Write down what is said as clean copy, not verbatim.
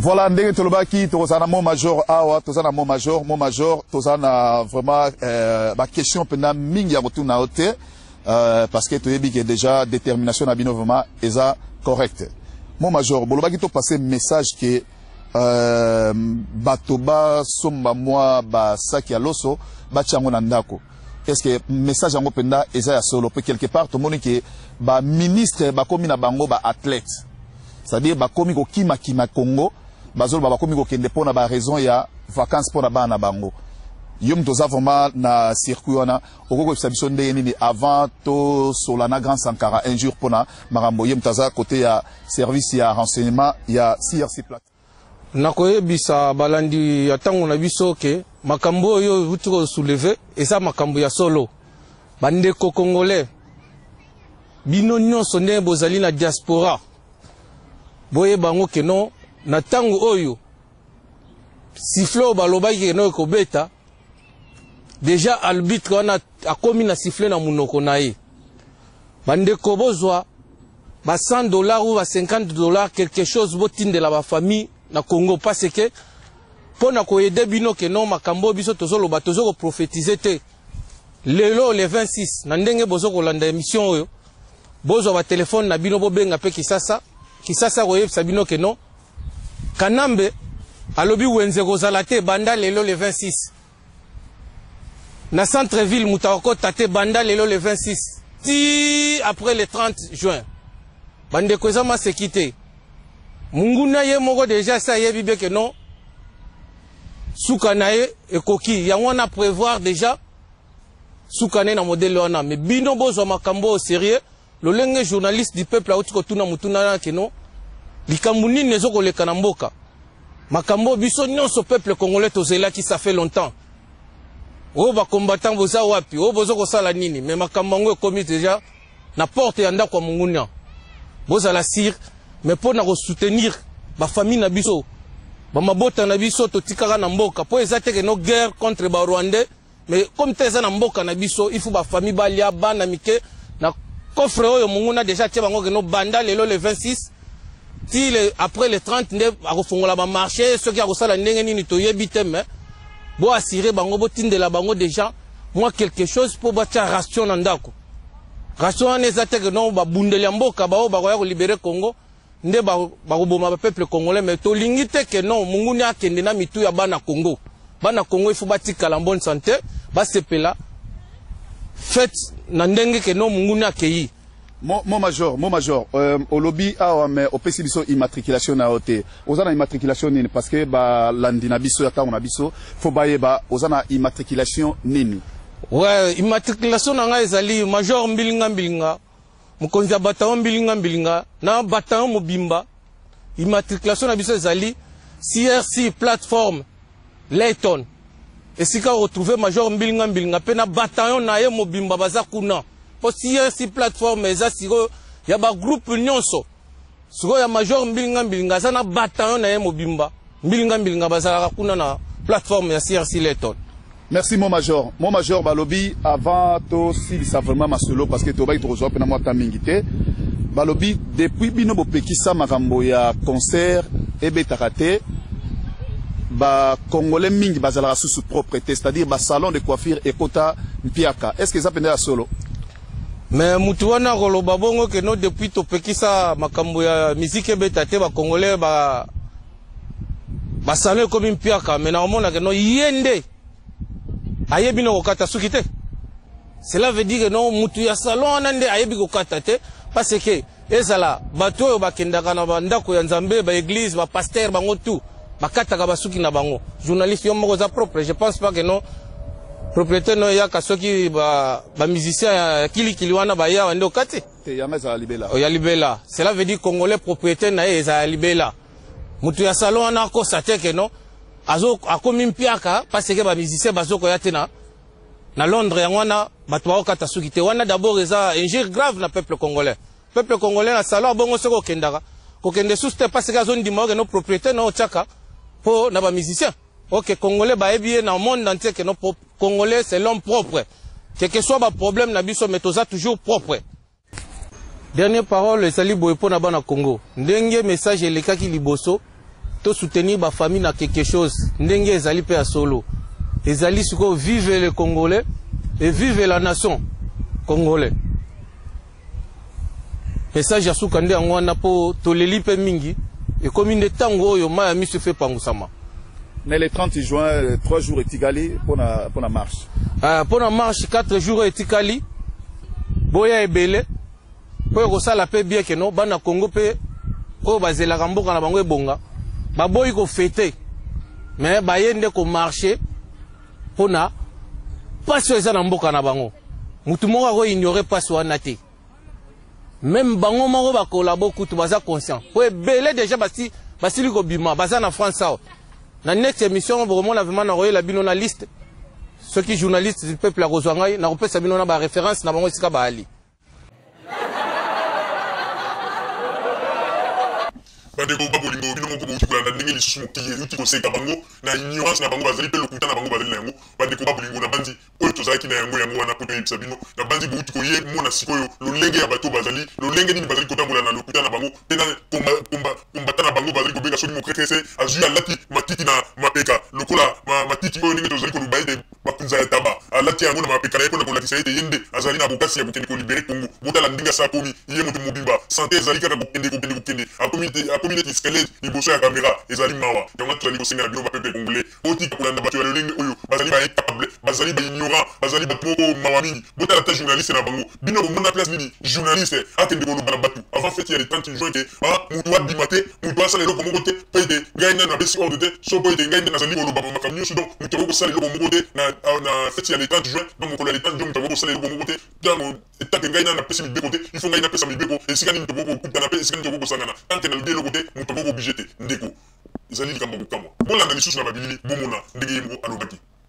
Voilà, ndenge tolobaki tozana mon major awa, tozana mon major, tozana vraiment ma question pendant mingi ya retourna ote parce que toyebi que déjà détermination na bino vraiment eza correct. Mon major, bolobaki to passer message que batoba somba moi ba saki ya loso ba tiango na ndako. Est-ce que message yango penda eza ya solo pe quelque part to moni que ba ministre ba komi na bango ba athlète. C'est-à-dire ba komi ko kima Congo bazol ba komi ko kende pona ba raison ya vacances pona ba na bango. Yom toza vraiment na circuit wana okoko biso ndenge nini avant to solana grand Sankara un jour pona marambo yom taza côté ya service ya renseignement ya CRC plat. Nakoyebisa balandi ya tango na biso ke makambo oyo vutiko soulever eza makambo ya solo bandeko congolais bino nyonso nde bozali na diaspora boye bango ke non na tango oyo siffle balobaki ke no ekobeta déjà arbitre wana akomi na siffle na munoko na ye bandeko bozwa ba $100 ou ba $50 quelque chose botindela ba famille na Congo parce que pour na ko aider bino ke non makambo biso tozoloba tozoko prophétiser te lelo le 26 na ndenge bozoko landa émission oyo bozwa ba téléphone na bino bobenga pe kisasa ko yebisa bino ke non kanambe alobi wenze kozala te banda lelo le 26 na centre ville mutako tate banda lelo le 26 ti après le 30 juin bande ko zama sekite munguna ye moko déjà ça yebi be ke non soukanaye ekoki yango na prévoir déjà soukane na modèle wana mais bino bozwa makambo au sérieux le lenge journaliste du peuple auti ko tuna mutuna ke non likambu nini ezoko leka na mboka makambo biso nyonso peuple congolais tozela qui ça fait longtemps o ba combattant boza wapi o bozoko sala nini mais makambo ngo ekomi déjà na porte ya ndako munguna boza la sire mais pour na soutenir ba famille na biso ba mabota na biso to tikaka na mboka po ezate ke no guerre contre ba Rwandais mais comme teza na mboka na biso il faut ba famille ba lia bana mike na coffre oyo munguna déjà tie bango ke no banda lelo le 26 ti le après le 30 nde akofongola ba marché ceux qui akosala ndenge nini to yebite mais bo assurer bango bo tindela bango déjà moi quelque chose pour batia ration na ndako ration ane ezate ke no ba bundeli mboka ba o ba ko libérer Congo nde ba koboma ba peuple congolais mais to lingite ke non munguni akende na mitu ya bana Congo il faut batika la bonne santé ba sepela fait na ndenge ke non munguni akeyi mon major au lobby mais au PCBiso immatriculation na ote ozana immatriculation nini parce que ba landina biso ya tango na biso faut bayeba ozana immatriculation nini ouais immatriculation na ezali major mbilinga mukonzi ya bataillon mbilinga na bataillon mobimba immatriculation na biso ezali CRC plateforme Layton esika retrouver major mbilinga pe na bataillon na ye mobimba baza kuna po CRC plateforme eza siko ya ba groupe nyonso siko ya major mbilinga za na bataillon na ye mobimba mbilinga baza kuna na plateforme ya CRC Layton. Merci mon major. Mon major balobi avant to si ça vraiment masolo parce que to ba to rejoindre na moi tamingité. Balobi depuis bino bopekisa makambo ya concert et betakate ba congolais mingi bazala sous propriété c'est-à-dire ba salon de coiffure et kota mpiaka. Est-ce que ça pende ya solo? Mais mutu wana koloba bongo ke no depuis to pekisa makambo ya musique betate ba congolais ba salon comme mpiaka mais na omona ke no yende ayebi no kokata suki te. Cela veut dire que non mutu ya salon nande ayebi kokata te parce que ezala bato oyo bakendaka na bandako ya nzambe ba église ba pasteur bango tout bakataka basuki na bango journaliste yo moko za propre je pense pas que non propriétaire no ya kasoki ba musicien ya kili wana ba ya wande okati te ya meza libela o ya libela cela veut dire congolais propriétaire na eza libela mutu ya salon ana ko sateke non azo akomi mpiaka parce que ba musicien bazoko ya tena na Londres yangwana bato bakata suki te wana d'abord eza injure grave na peuple congolais na salon bongo soko kendaka ko kende suste parce que zone dimoko no propriétaire no chaka po na ba musicien OK congolais ba ebie na monde entier que no congolais c'est l'homme propre quel que soit ba problème na biso mais toza toujours propre. Dernière parole ezali boye po na bana Congo ndenge message elekaki liboso to soutenir ba famille na quelque chose ndenge ezali pe ya solo ezali siko vive les Congolais et vive la nation congolais. Message ya suka nde yango wana po toleli pe mingi et comme une tango oyo maya miso fait pangusama. Mais le 30 juin 3 jours etikali pour la marche. Pour la marche 4 jours etikali boya ebele po ko sala pe bien que no bana Congo pe o bazela kamboka na bango ebonga ba boyi ko fêter mais ba yende ko marcher pona passe eza na mboka na bango mutu moko ko ignorer passe wana te même bango moko ba collabo kutu baza conscient po ebele déjà basili ko bima baza na France sao na next émission vraiment la vraiment na royela bino na liste ceux qui journalistes du peuple la kozwangai na kopesa bino na ba référence na bango sika ba ali bandeko babolingo bino moko boutukulanda ndenge lisusu mokili euti koseka bango na ignorance na bango bazali mpe lokuta na bango bazali na yango bandeko babolingo na bandi oyo tozalaki na yango wana po toyebisa bino na bandi bouti koye mona sikoyo lolenge ya bato bazali lolenge nini bazali kotambola na lokuta na bango mpe na kombata na bango bazali kobenga soki mokrekese azwi alati matiti na mapeka lokola matiti oyo ndenge tozali koluba ete bakunza ya taba alati yango na mapeka na ye mpona kolakisa ete ye nde azali na bokasi ya kokende kolibere Kongo botala ndenge asa akomi ye moto mobimba sante ezali kaka kokende akomi neti skelete liboso ya kamera ezali mawa yango tozali kosenga bino bapepe congolais otika kolanda bato ya lolenge oyo bazali baincapable bazali baignorant bazali bato moko mawa mingi botala ta journaliste na bango bino bomona place nini journaliste akende koloba na bato avant fete ya le 30 juin ke mutu abima te mutu asala eloko moko te po ete ngai nde napesi ordre te so po ete ngai nde nazali koloba makambo nyonso donc mutu akokosala eloko moko te na fete ya le 30 juin donc mokolo ya le 30 juin mutu akokosala eloko moko te ntango etake ngai nde napesi mibeko te il faut ngai napesa mibeko esika nini mutu akokokutana mpe esika nini akokosangana tanke nalobi eloko te mutu akoko obligé te ndeko ezali likambo kokamwa bolanda lisusu na babilili bomona ndenge ye moko alobaki